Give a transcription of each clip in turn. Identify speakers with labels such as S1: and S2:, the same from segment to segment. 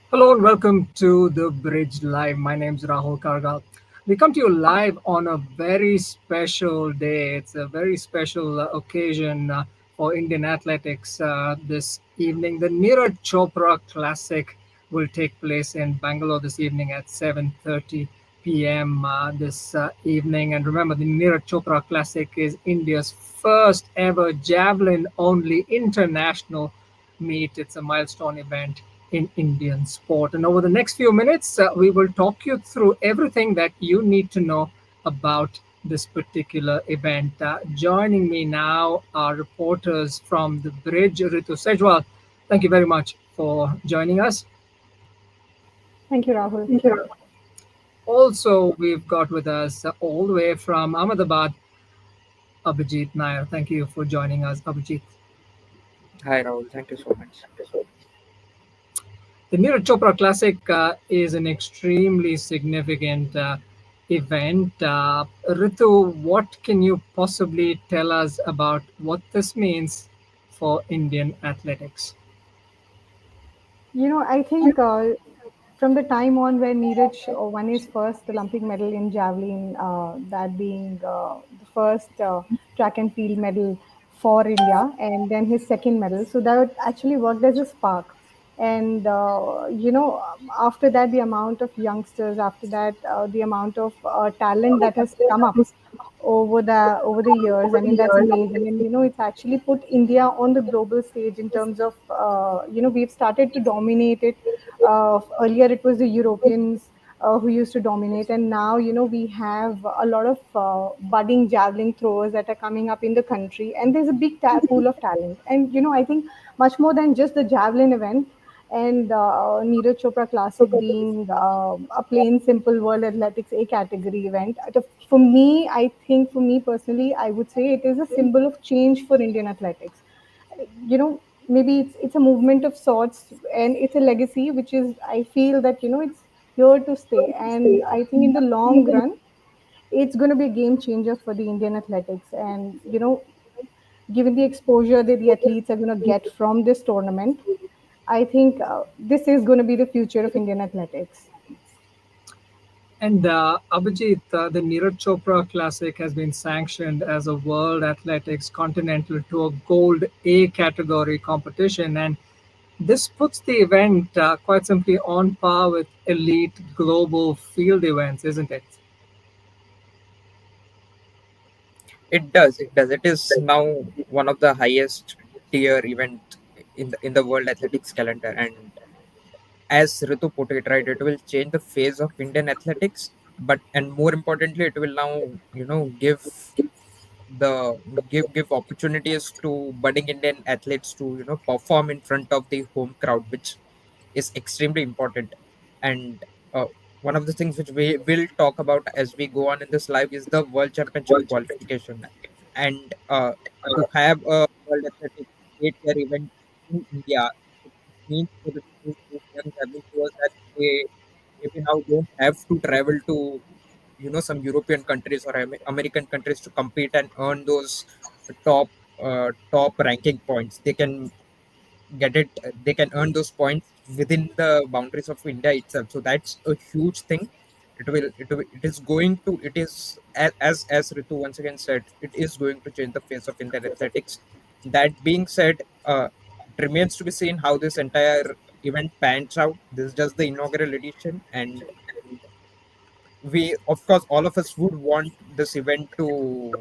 S1: Hello and welcome to The Bridge Live. My name is Rahul Kargal. We come to you live on a very special day. It's a very special occasion for Indian athletics this evening. The Neeraj Chopra Classic will take place in Bangalore this evening at 7:30 p.m. This evening. And remember, the Neeraj Chopra Classic is India's first ever javelin only international meet. It's a milestone event in Indian sport. And over the next few minutes, we will talk you through everything that you need to know about this particular event. Joining me now are reporters from the Bridge, Ritu Sejwal. Thank you very much for joining us.
S2: Thank you, Rahul.
S1: Also, we've got with us all the way from Ahmedabad, Abhijit Nair. Thank you for joining us, Abhijit.
S3: Hi Rahul, thank you so much.
S1: The Neeraj Chopra Classic is an extremely significant event. Ritu, what can you possibly tell us about what this means for Indian athletics?
S2: I think from the time on when Neeraj won his first Olympic medal in javelin, that being the first track and field medal for India, and then his second medal. So that actually worked as a spark. And after that, the amount of youngsters, after that, the amount of talent that has come up over the years. I mean, that's amazing, and it's actually put India on the global stage in terms of we've started to dominate it. Earlier, it was the Europeans who used to dominate, and now we have a lot of budding javelin throwers that are coming up in the country, and there's a big pool of talent. And I think much more than just the javelin event and Neeraj Chopra Classic being a plain simple World Athletics A category event. For me, I think for me personally, I would say it is a symbol of change for Indian athletics. Maybe it's a movement of sorts, and it's a legacy which is, I feel that it's here to stay. And I think in the long run, it's going to be a game changer for the Indian athletics. And given the exposure that the athletes are going to get from this tournament, I think this is going to be the future of Indian athletics.
S1: And Abhijit, the Neeraj Chopra Classic has been sanctioned as a World Athletics Continental Tour Gold A category competition. And this puts the event quite simply on par with elite global field events, isn't it?
S3: It does. It does. It is now one of the highest tier event in the World Athletics calendar, and as Ritu put it, right, it will change the face of Indian athletics. But and more importantly, it will now give give opportunities to budding Indian athletes to perform in front of the home crowd, which is extremely important. And one of the things which we will talk about as we go on in this live is the World Championship qualification. And to have a World Athletics 8-year event in India, it means for these young traveling tours that they maybe now don't have to travel to some European countries or American countries to compete and earn those top ranking points. They can get it. They can earn those points within the boundaries of India itself. So that's a huge thing. It is going to, it is as Ritu once again said, it is going to change the face of Indian athletics. That being said, it remains to be seen how this entire event pans out. This is just the inaugural edition, and we, of course, all of us would want this event to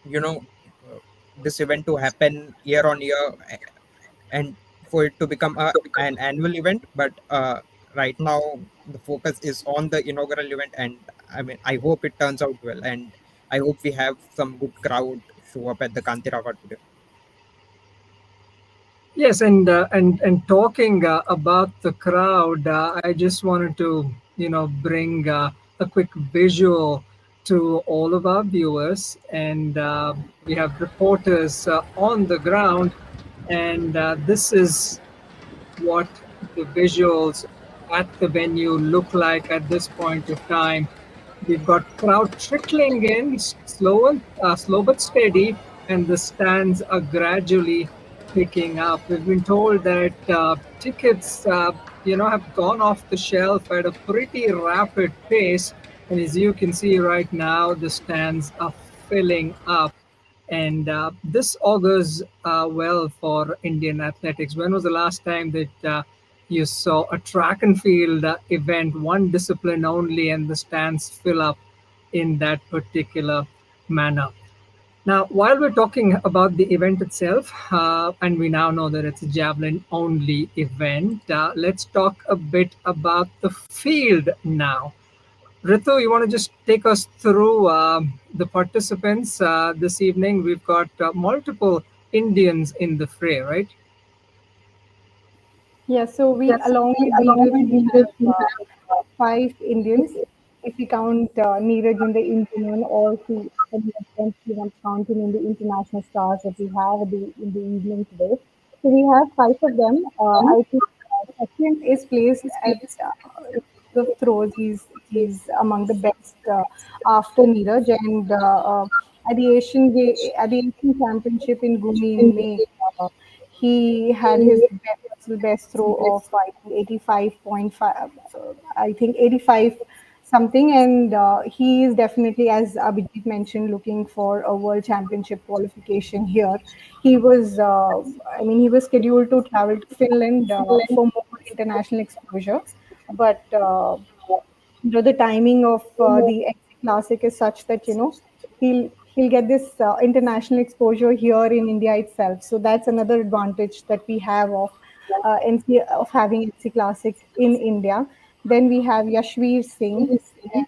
S3: you know this event to happen year on year, and for it to become an annual event. But right now the focus is on the inaugural event, and I mean, I hope it turns out well, and I hope we have some good crowd show up at the Kantirava today.
S1: Yes, and talking about the crowd, I just wanted to bring a quick visual to all of our viewers, and we have reporters on the ground, and this is what the visuals at the venue look like at this point of time. We've got crowd trickling in, slow but steady, and the stands are gradually picking up. We've been told that tickets, have gone off the shelf at a pretty rapid pace, and as you can see right now, the stands are filling up. And this augurs well for Indian athletics. When was the last time that you saw a track and field event, one discipline only, and the stands fill up in that particular manner? Now, while we're talking about the event itself, and we now know that it's a javelin only event, let's talk a bit about the field now. Ritu, you want to just take us through the participants this evening? We've got multiple Indians in the fray, right?
S2: Yeah, so we, along with Neeraj, we have five Indians. If we count Neeraj in the Indian one, or if we, any of them, if we want to count him in the international stars that we have in the evening today. So we have five of them. I think Sachin is placed at the throws. He's among the best after Neeraj, and at the Asian Championship in Gumi in May, he had his best throw of I think 85.5. I think 85 something, and he is definitely, as Abhijit mentioned, looking for a world championship qualification here. He was, he was scheduled to travel to Finland for more international exposure, but the timing of the XC Classic is such that he'll get this international exposure here in India itself. So that's another advantage that we have of having XC Classic in India. Then we have Yashveer Singh,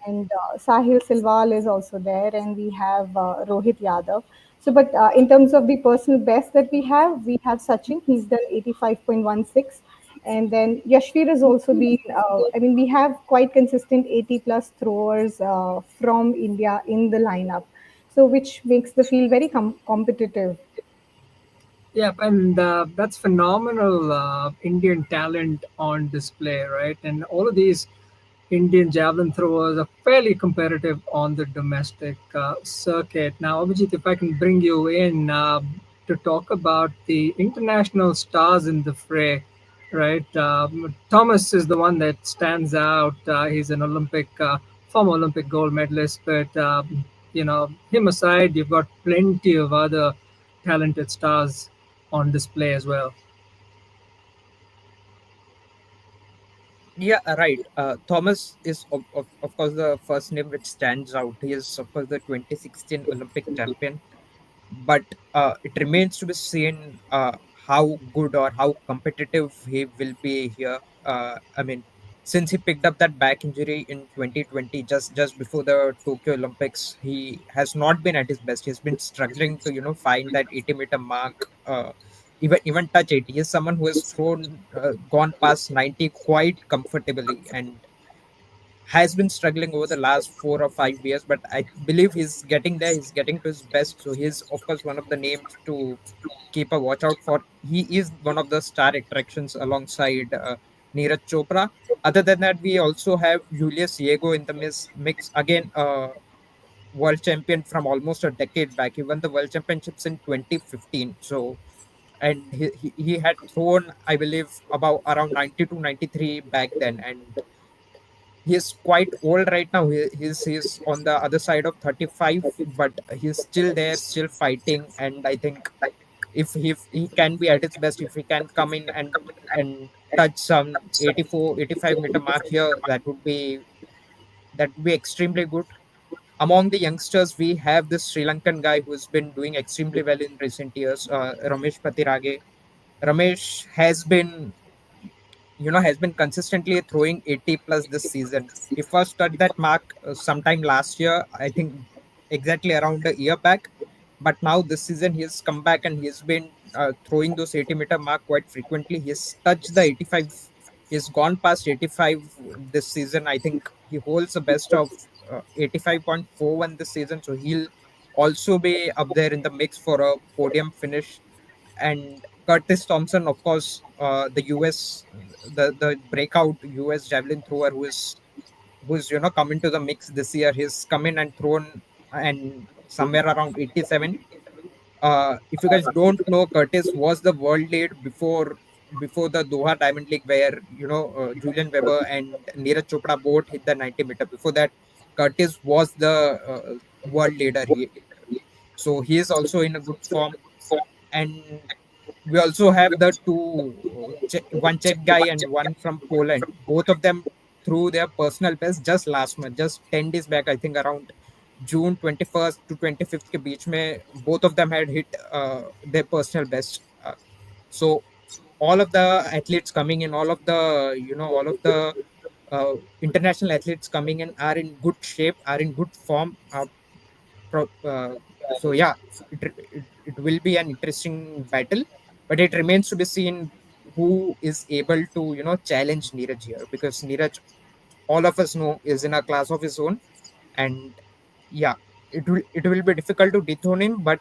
S2: and Sahil Silwal is also there, and we have Rohit Yadav. So, but in terms of the personal best that we have Sachin. He's done 85.16, and then Yashveer has also been. We have quite consistent 80 plus throwers from India in the lineup, so which makes the field very competitive.
S1: Yeah, and that's phenomenal Indian talent on display, right? And all of these Indian javelin throwers are fairly competitive on the domestic circuit. Now, Abhijit, if I can bring you in to talk about the international stars in the fray, right? Thomas is the one that stands out. He's an former Olympic gold medalist, but him aside, you've got plenty of other talented stars on display as well.
S3: Yeah, right. Thomas is of course the first name which stands out. He is of course the 2016 Olympic champion, but it remains to be seen how good or how competitive he will be here. Since he picked up that back injury in 2020, just before the Tokyo Olympics, he has not been at his best. He's been struggling to find that 80-meter mark. Even touch 80. He is someone who has gone past 90 quite comfortably, and has been struggling over the last 4 or 5 years, but I believe he's getting there. He's getting to his best. So he's, of course, one of the names to keep a watch out for. He is one of the star attractions alongside Neeraj Chopra. Other than that, we also have Julius Diego in the mix. Again, world champion from almost a decade back. He won the world championships in 2015. So, and he had thrown, I believe, about around 90 to 93 back then. And he's quite old right now. He's on the other side of 35, but he's still there, still fighting. And I think if he can be at his best, if he can come in and touch some 84, 85 meter mark here, that would be extremely good. Among the youngsters, we have this Sri Lankan guy who's been doing extremely well in recent years, Ramesh Patirage. Ramesh has been consistently throwing 80 plus this season. He first touched that mark sometime last year, I think exactly around a year back. But now this season he has come back and he's been throwing those 80-meter mark quite frequently. He's touched the 85. He's gone past 85 this season. I think he holds the best of 85.41 this season. So he'll also be up there in the mix for a podium finish. And Curtis Thompson, of course, the US, the breakout US javelin thrower who's come into the mix this year. He's come in and thrown and somewhere around 87. If you guys don't know, Curtis was the world lead before the Doha Diamond League, where Julian Weber and Neeraj Chopra both hit the 90-meter. Before that, Curtis was the world leader here. So he is also in a good form. And we also have the one Czech guy and one from Poland. Both of them threw their personal best just last month, just 10 days back, I think around June 21st to 25th के बीच में both of them had hit their personal best. So all of the athletes coming in, all of the international athletes coming in are in good shape, are in good form. Pro, uh, so yeah, it will be an interesting battle, but it remains to be seen who is able to challenge Neeraj here, because Neeraj, all of us know, is in a class of his own. And yeah, it will be difficult to dethrone him, but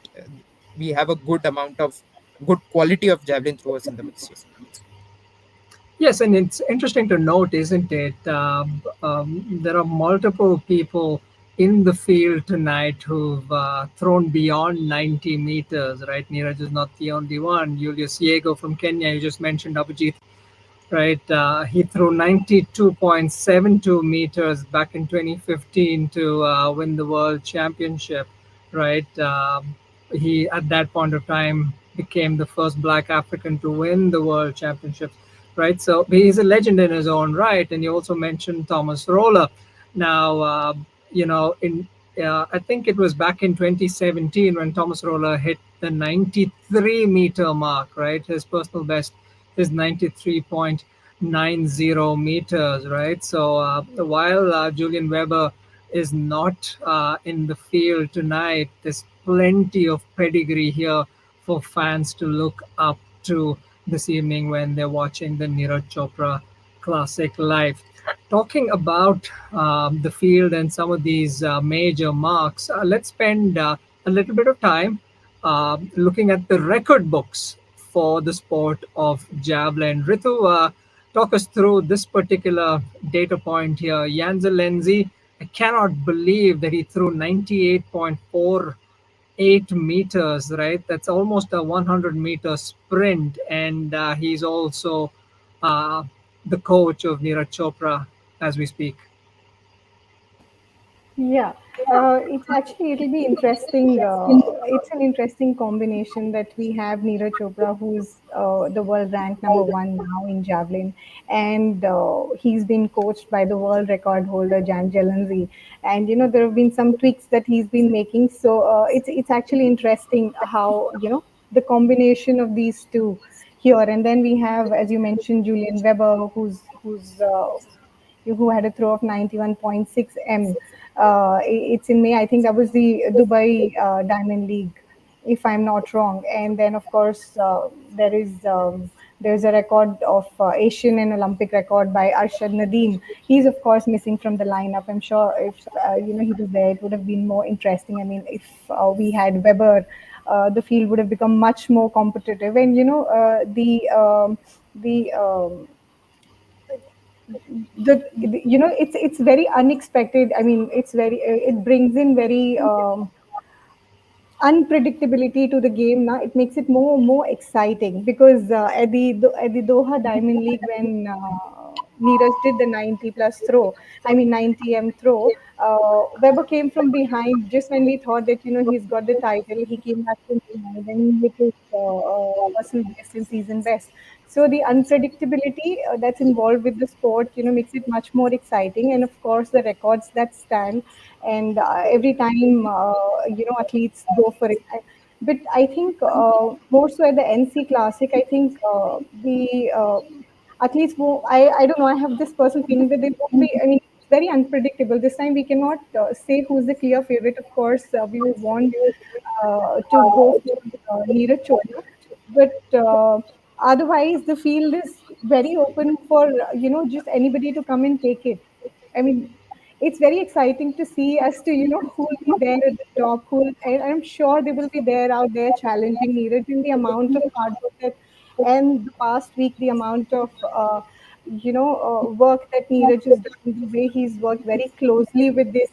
S3: we have a good quality of javelin throwers in the mix here.
S1: Yes, and it's interesting to note, isn't it? There are multiple people in the field tonight who've thrown beyond 90 meters, right? Neeraj is not the only one. Julius Yego from Kenya, you just mentioned, Abhijit, right? He threw 92.72 meters back in 2015 to win the world championship, right? He, at that point of time, became the first Black African to win the world championships, right? So he's a legend in his own right. And you also mentioned Thomas Roller. Now, in I think it was back in 2017 when Thomas Roller hit the 93-meter mark, right? His personal best is 93.90 meters, right? So while Julian Weber is not in the field tonight, there's plenty of pedigree here for fans to look up to this evening when they're watching the Neeraj Chopra Classic live. Talking about the field and some of these major marks, let's spend a little bit of time looking at the record books for the sport of javelin. Ritu, talk us through this particular data point here. Janze Lenzi, I cannot believe that he threw 98.48 meters, right? That's almost a 100-meter sprint. And he's also uh, the coach of Neeraj Chopra as we speak.
S2: Yeah, it's actually it'll be interesting. It's an interesting combination that we have Neeraj Chopra, who's the world ranked number one now in javelin, and he's been coached by the world record holder Jan Jelenzi. And there have been some tweaks that he's been making. So it's actually interesting how the combination of these two here, and then we have, as you mentioned, Julian Weber, who had a throw of 91.6 m. It's in May. I think that was the Dubai Diamond League, if I'm not wrong. And then, of course, there's a record of Asian and Olympic record by Arshad Nadeem. He's of course missing from the lineup. I'm sure if he was there, it would have been more interesting. I mean, if we had Weber, the field would have become much more competitive. And the it's very unexpected. I mean, it brings in very unpredictability to the game. Now it makes it more exciting because at the Doha Diamond League, when Neeraj did the 90 plus throw, I mean 90 m throw, Weber came from behind just when we thought that he's got the title. He came back from behind and he hit his personal best and season best. So the unpredictability that's involved with the sport, makes it much more exciting. And of course, the records that stand, and every time athletes go for it. But I think more so at the NC Classic, I think the athletes will. I don't know. I have this personal feeling that they won't be. I mean, it's very unpredictable. This time we cannot say who's the clear favorite. Of course, we would want to go for Neeraj Chopra, but otherwise the field is very open for just anybody to come and take it. I mean, it's very exciting to see as to who will be there at the top. And I'm sure they will be there out there challenging Neeraj, in the amount of hard work that And the past week, the amount of work that Neeraj has done, the way he's worked very closely with this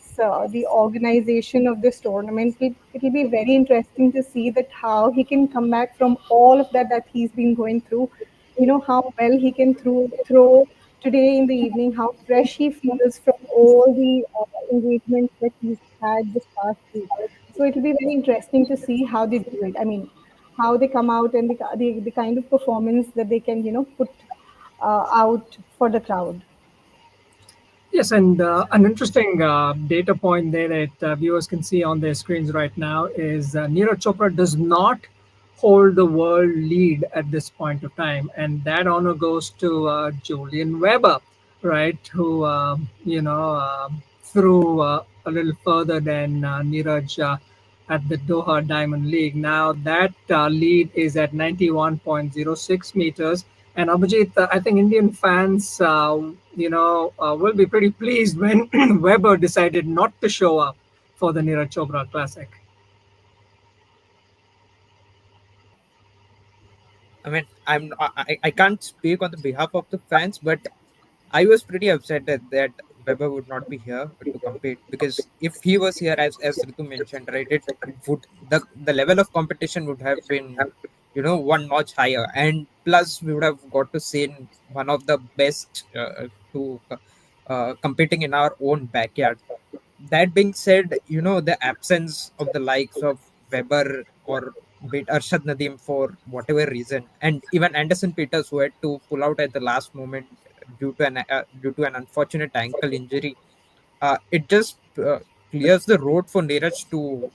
S2: the organization of this tournament, it'll be very interesting to see that how he can come back from all of that he's been going through. How well he can throw today in the evening, how fresh he feels from all the engagements that he's had this past week. So it'll be very interesting to see how they do it. I mean, how they come out and the kind of performance that they can put out for the crowd.
S1: Yes, and an interesting data point there that viewers can see on their screens right now is Neeraj Chopra does not hold the world lead at this point of time, and that honor goes to Julian Weber, right? Who threw a little further than Neeraj at the Doha Diamond League. Now that lead is at 91.06 meters. And Abhijit, I think Indian fans, will be pretty pleased when Weber decided not to show up for the Neeraj Chopra Classic.
S3: I mean, I can't speak on the behalf of the fans, but I was pretty upset that Weber would not be here to compete, because if he was here, as Ritu mentioned, right, it would, the level of competition would have been, one notch higher, and plus we would have got to see one of the best to competing in our own backyard. That being said, the absence of the likes of Weber or beat Arshad Nadeem for whatever reason, and even Anderson Peters, who had to pull out at the last moment due to an unfortunate ankle injury, it just clears the road for Neeraj to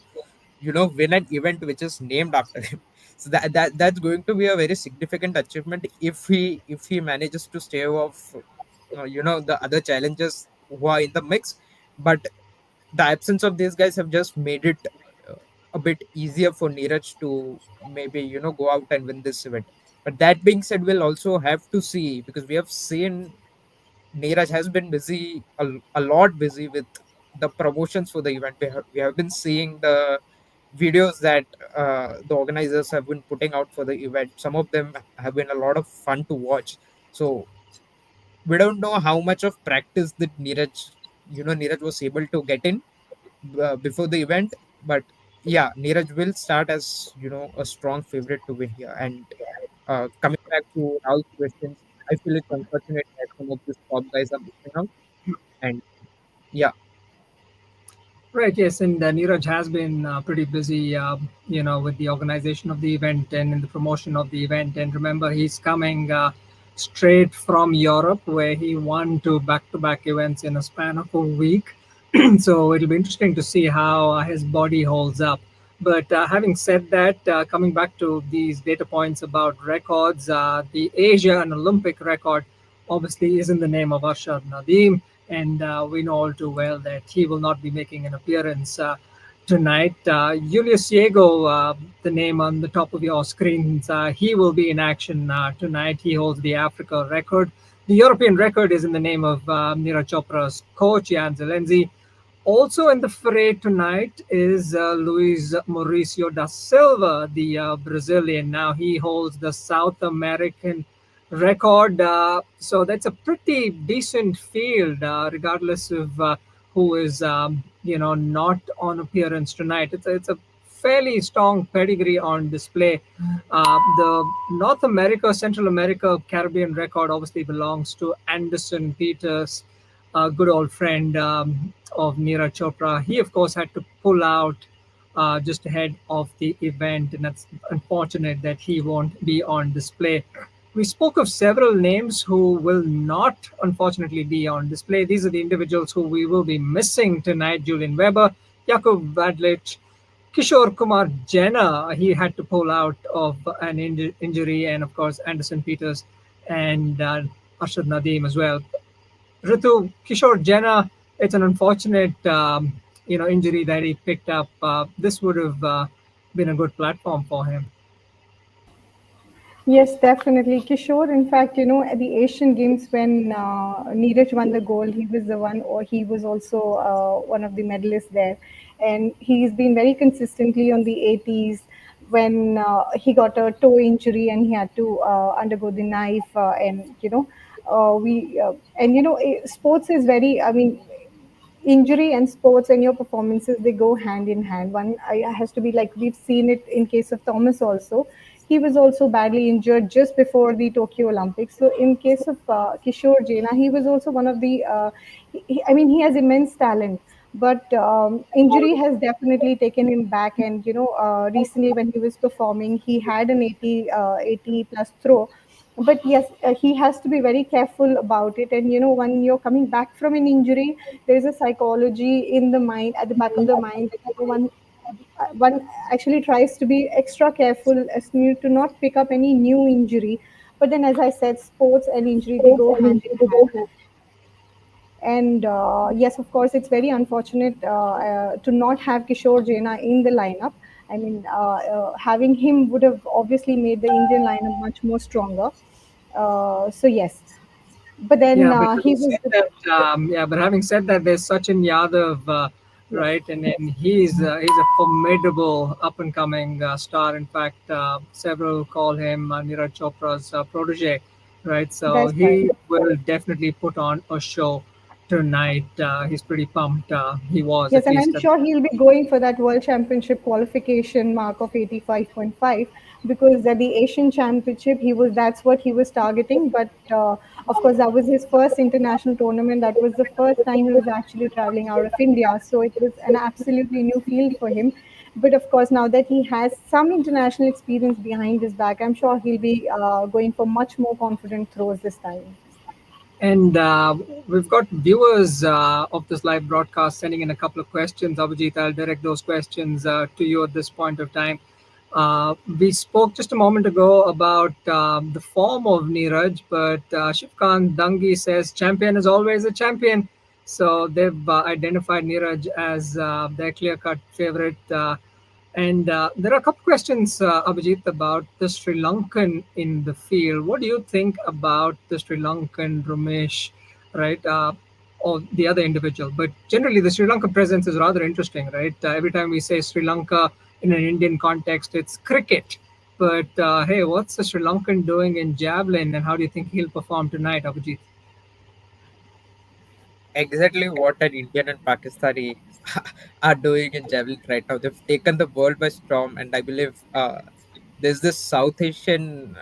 S3: win an event which is named after him. So that's going to be a very significant achievement if he manages to stay off the other challenges who are in the mix. But the absence of these guys have just made it uh, a bit easier for Neeraj to maybe go out and win this event. But that being said, we'll also have to see, because we have seen Neeraj has been busy, a lot busy with the promotions for the event. We have been seeing the videos that the organizers have been putting out for the event. Some of them have been a lot of fun to watch. So we don't know how much of practice that Neeraj was able to get in before the event. But yeah, Neeraj will start as a strong favorite to win here. And coming back to Raul's questions, I feel it's unfortunate that some of these top guys are missing out. And yeah,
S1: Right, yes, and Neeraj has been pretty busy, with the organization of the event and in the promotion of the event. And remember, he's coming straight from Europe, where he won two back-to-back events in a span of a week. So it'll be interesting to see how his body holds up. But having said that, coming back to these data points about records, the Asia and Olympic record obviously is in the name of Arshad Nadeem, and we know all too well that he will not be making an appearance tonight. Julius Diego, the name on the top of your screens, he will be in action tonight. He holds the Africa record. The European record is in the name of Neeraj Chopra's coach, Jan Zelenzi. Also in the fray tonight is Luis Mauricio da Silva, the Brazilian. Now he holds the South American record. So that's a pretty decent field, regardless of who is, not on appearance tonight. It's a fairly strong pedigree on display. The North America, Central America, Caribbean record obviously belongs to Anderson Peters, a good old friend of Neeraj Chopra. He, of course, had to pull out just ahead of the event, and that's unfortunate that he won't be on display. We spoke of several names who will not, unfortunately, be on display. These are the individuals who we will be missing tonight: Julian Weber, Jakub Vadlich, Kishore Kumar Jena. He had to pull out of an injury, and of course, Anderson Peters and Arshad Nadeem as well. Ritu, Kishore Jena, it's an unfortunate, injury that he picked up. This would have been a good platform for him.
S2: Yes, definitely. Kishore, in fact, at the Asian Games when Neeraj won the gold, he was the one, or he was also one of the medalists there. And he's been very consistently on the 80s, when he got a toe injury and he had to undergo the knife, and we and sports is very, I mean, injury and sports and your performances, they go hand in hand. One has to be like, we've seen it in case of Thomas also. He was also badly injured just before the Tokyo Olympics. So in case of Kishore Jena, he was also one of the I mean, he has immense talent, but injury has definitely taken him back. And recently when he was performing, he had an 80 plus throw. But yes, he has to be very careful about it. And when you're coming back from an injury, there is a psychology in the mind, at the back of the mind, that one actually tries to be extra careful as to not pick up any new injury. But then, as I said, sports and injury, they go hand in hand. And yes, of course, it's very unfortunate to not have Kishore Jena in the lineup. I mean, having him would have obviously made the Indian lineup much more stronger. So yes, but then
S1: Yeah, but
S2: he
S1: having
S2: was
S1: said that, but having said that, there's Sachin Yadav,
S2: yes,
S1: right? And then he's a formidable up and coming star. In fact, several call him Neeraj Chopra's protege, right? So
S2: that's right.
S1: he will definitely put on a show tonight. He's pretty pumped. He was
S2: Yes,
S1: at
S2: and I'm
S1: least at.
S2: sure he'll be going for that World Championship qualification mark of 85.5, because at the Asian Championship he was, that's what he was targeting. But of course, that was his first international tournament. That was the first time he was actually traveling out of India, so it was an absolutely new field for him. But of course, now that he has some international experience behind his back, I'm sure he'll be going for much more confident throws this time.
S1: And we've got viewers of this live broadcast sending in a couple of questions. Abhijit, I'll direct those questions to you at this point of time. We spoke just a moment ago about the form of Neeraj, but Shivkant Dangi says champion is always a champion. So they've identified Neeraj as their clear cut favorite. And there are a couple questions, Abhijit, about the Sri Lankan in the field. What do you think about the Sri Lankan Ramesh, right? Or the other individual? But generally, the Sri Lankan presence is rather interesting, right? Every time we say Sri Lanka in an Indian context, it's cricket. But hey, what's the Sri Lankan doing in javelin, and how do you think he'll perform tonight, Abhijit?
S3: Exactly what an Indian and Pakistani are doing in javelin right now. They've taken the world by storm, and I believe there's this South Asian,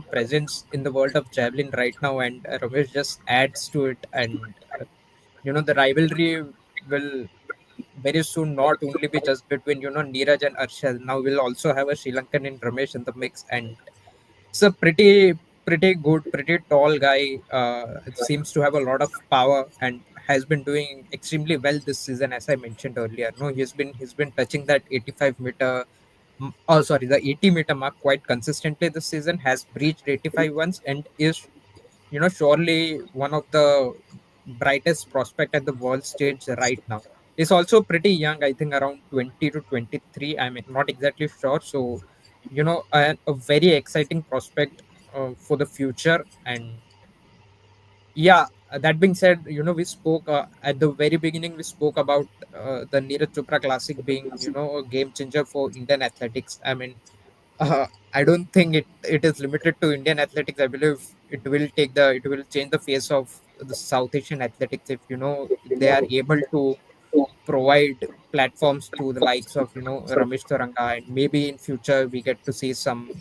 S3: presence in the world of javelin right now, and Ramesh just adds to it. And the rivalry will very soon not only be just between Neeraj and Arshad. Now we'll also have a Sri Lankan in Ramesh in the mix, and it's a pretty good, pretty tall guy. It seems to have a lot of power and has been doing extremely well this season, as I mentioned earlier. No, he's been touching that 85-meter. Oh, sorry, the 80-meter mark quite consistently this season. Has breached 85 once and is surely one of the brightest prospect at the world stage right now. He's also pretty young, I think around 20 to 23. I mean, not exactly sure. So, a very exciting prospect for the future. And yeah, that being said, we spoke at the very beginning, we spoke about the Neeraj Chopra Classic being, a game changer for Indian athletics. I mean, I don't think it is limited to Indian athletics. I believe it will change the face of the South Asian athletics if they are able to provide platforms to the likes of Ramesh Toranga, and maybe in future we get to see some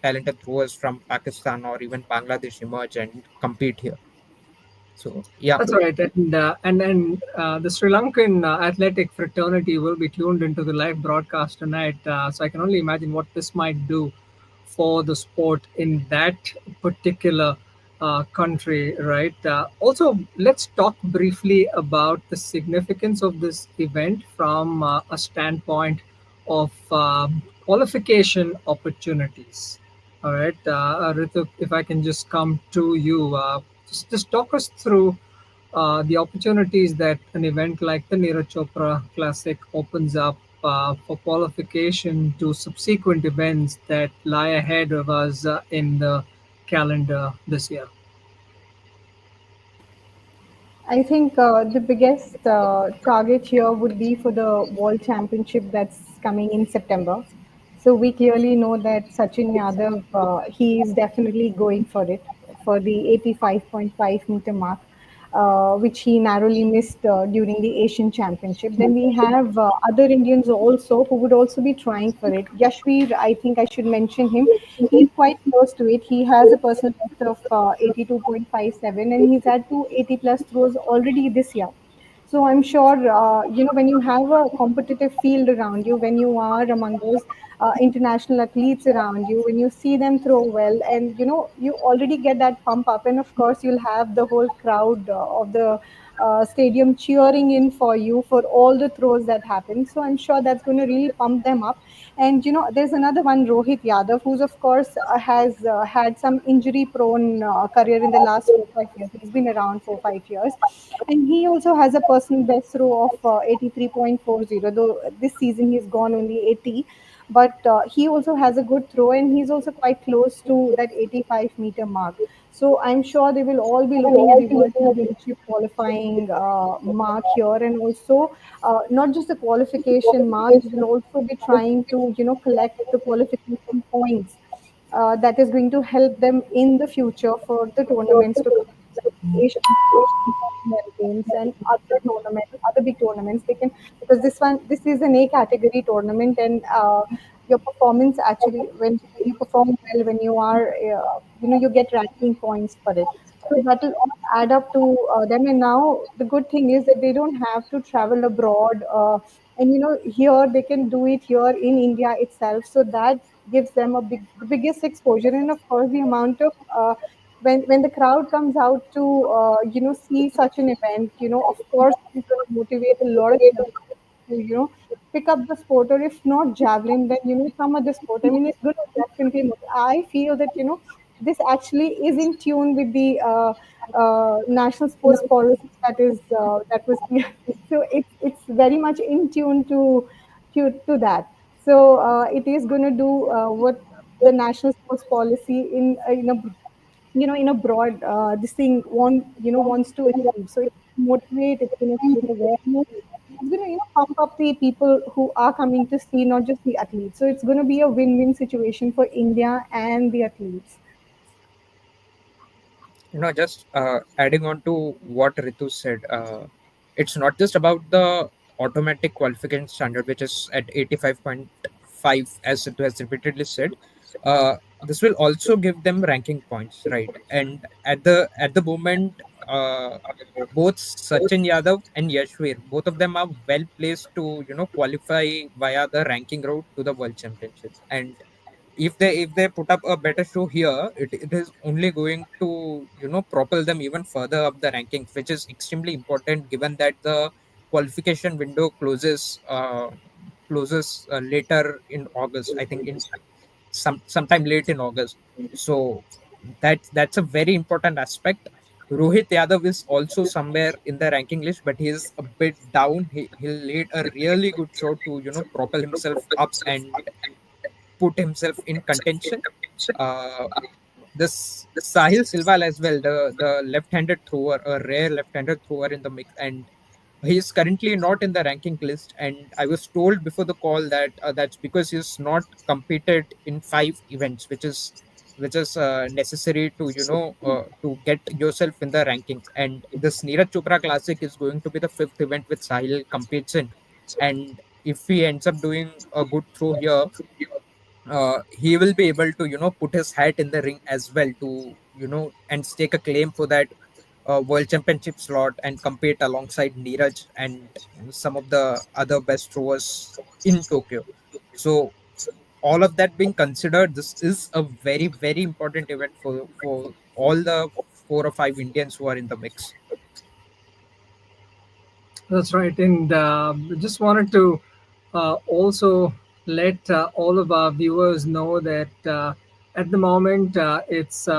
S3: talented throwers from Pakistan or even Bangladesh emerge and compete here. So yeah,
S1: That's right, and the Sri Lankan athletic fraternity will be tuned into the live broadcast tonight. So I can only imagine what this might do for the sport in that particular country, right? Also, let's talk briefly about the significance of this event from a standpoint of qualification opportunities. All right, Ritu, if I can just come to you, just talk us through the opportunities that an event like the Neeraj Chopra Classic opens up for qualification to subsequent events that lie ahead of us in the calendar this year.
S2: I think the biggest target here would be for the World Championship that's coming in September. So we clearly know that Sachin Yadav, he is definitely going for it for the 85.5 meter mark, which he narrowly missed during the Asian Championship. Then we have other Indians also who would also be trying for it. Yashveer, I think I should mention him. He's quite close to it. He has a personal best of 82.57, and he's had two 80 plus throws already this year. So I'm sure, when you have a competitive field around you, when you are among those international athletes around you, when you see them throw well, and you already get that pump up, and of course you'll have the whole crowd of the stadium cheering in for you for all the throws that happen. So I'm sure that's going to really pump them up. And there's another one, Rohit Yadav, who's of course has had some injury-prone career in the last 4 5 years. He's been around 4 5 years, and he also has a personal best throw of 83.40. Though this season he's gone only 80, but he also has a good throw, and he's also quite close to that 85-meter mark. So I'm sure they will all be looking at the World Championship qualifying mark here, and also not just the qualification mark. They will also be trying to collect the qualification points that is going to help them in the future for the tournaments to come, like Asian Games and other tournaments, other big tournaments. They can, because this is an A category tournament, and your performance actually, when you perform well, when you are you get ranking points for it. So that will all add up to them. And now the good thing is that they don't have to travel abroad. And here they can do it here in India itself. So that gives them the biggest exposure. And of course, the amount of when the crowd comes out to see such an event, of course it's going to motivate a lot of young to pick up the sport, or if not javelin, then some other sport. I mean, it's going to definitely I feel that this actually is in tune with the national sports policy that was so it's very much in tune to that. So it is going to do what the national sports policy in a broad this thing wants to achieve. So it's motivate, it's going to create awareness, it's going to pump up the people who are coming to see, not just the athletes. So it's going to be a win-win situation for India and the athletes.
S3: Just adding on to what Ritu said, it's not just about the automatic qualification standard, which is at 85.5, as it has repeatedly said. This will also give them ranking points, right? And at the moment, uh, both Sachin Yadav and Yashveer, both of them are well placed to qualify via the ranking route to the World Championship. And if they put up a better show here, it is only going to propel them even further up the rankings, which is extremely important given that the qualification window closes later in August, I think, in sometime late in August. So that's a very important aspect. Rohit Yadav is also somewhere in the ranking list, but he is a bit down. He laid a really good show to propel himself up and put himself in contention. Uh, this Sahil Silva as well, the left-handed thrower, a rare left-handed thrower in the mix, and he is currently not in the ranking list. And I was told before the call that that's because he's not competed in 5 events, which is necessary to to get yourself in the rankings. And this Neeraj Chopra Classic is going to be the fifth event which Sahil competes in, and if he ends up doing a good throw here, he will be able to put his hat in the ring as well to and stake a claim for that world championship slot and compete alongside Neeraj and some of the other best throwers in Tokyo. So all of that being considered, this is a very very important event for all the 4 or 5 Indians who are in the mix.
S1: That's right. And just wanted to also let all of our viewers know that at the moment it's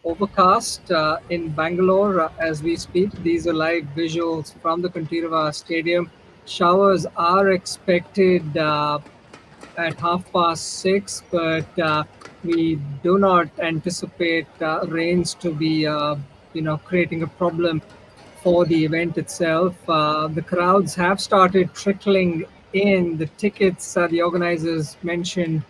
S1: overcast in Bangalore as we speak. These are live visuals from the Kantirava Stadium. Showers are expected at 6:30, but we do not anticipate rains to be, creating a problem for the event itself. The crowds have started trickling in. The tickets the organizers mentioned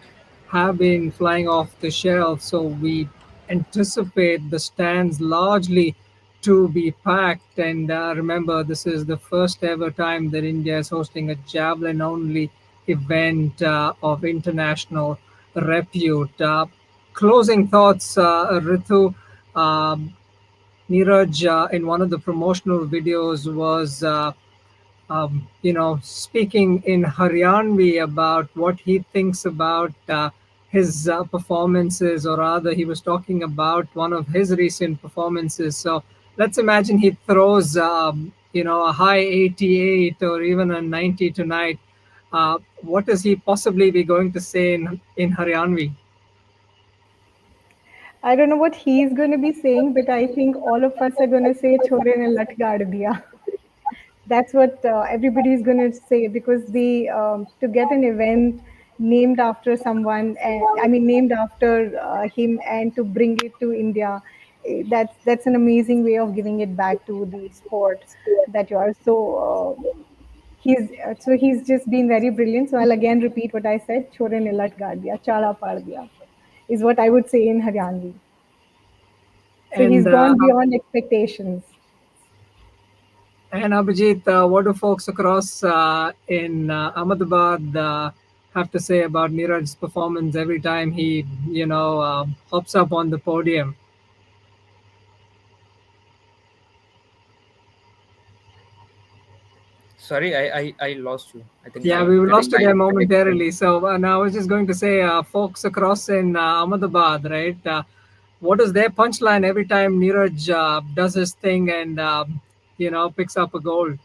S1: have been flying off the shelf, so we anticipate the stands largely to be packed. And remember, this is the first ever time that India is hosting a javelin only event of international repute. Closing thoughts, Ritu. Um, Neeraj, in one of the promotional videos, was speaking in Haryanvi about what he thinks about his performances, or rather, he was talking about one of his recent performances. So let's imagine he throws, a high 88 or even a 90 tonight. What is he possibly be going to say in Haryanvi?
S2: I don't know what he's going to be saying, but I think all of us are going to say "Chore ne lat gaad diya." That's what everybody is going to say, because the to get an event named after someone, I mean named after him, and to bring it to India, that's an amazing way of giving it back to the sport that you are. So he's just been very brilliant. So I'll again repeat what I said: "Chore ne lat gaad diya, chala pad diya," is what I would say in Haryanvi. So he's
S1: And
S2: gone beyond expectations.
S1: Abhijit, what do folks across in Ahmedabad have to say about Neeraj's performance every time he, hops up on the podium?
S3: Sorry, I lost you. I think
S1: Yeah,
S3: you're
S1: we
S3: cutting
S1: lost you
S3: in
S1: there
S3: and out.
S1: momentarily. So now I was just going to say, folks across in Ahmedabad, right? What is their punchline every time Neeraj does his thing and picks up a gold?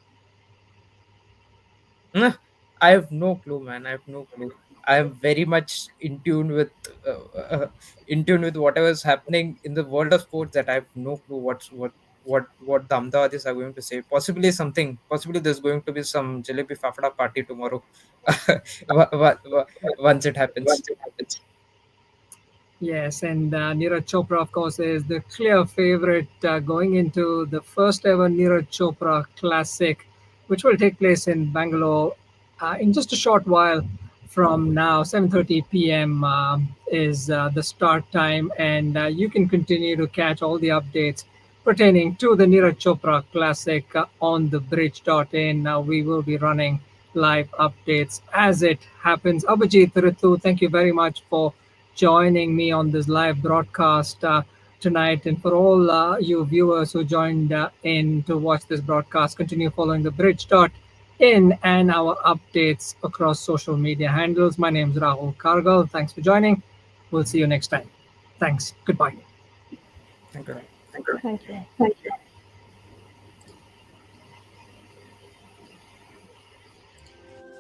S3: Nah, I have no clue, man. I have no clue. I am very much uh, uh, in tune with whatever is happening in the world of sports. That I have no clue what the Ahmedabadis are going to say. Possibly something. Possibly there's going to be some jalebi fafda party tomorrow. Once it happens.
S1: Yes, and Neeraj Chopra, of course, is the clear favorite going into the first ever Neeraj Chopra Classic, which will take place in Bangalore in just a short while from now. 7:30 p.m. Is the start time, and you can continue to catch all the updates pertaining to the Neeraj Chopra Classic on the bridge.in. We will be running live updates as it happens. Abhijit, Ritu, thank you very much for joining me on this live broadcast tonight. And for all you viewers who joined in to watch this broadcast, continue following the bridge.in and our updates across social media handles. My name is Rahul Kargal. Thanks for joining. We'll see you next time. Thanks. Goodbye.
S3: Thank you.
S2: Thank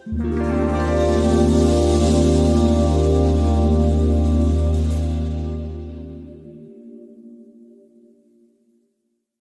S2: you.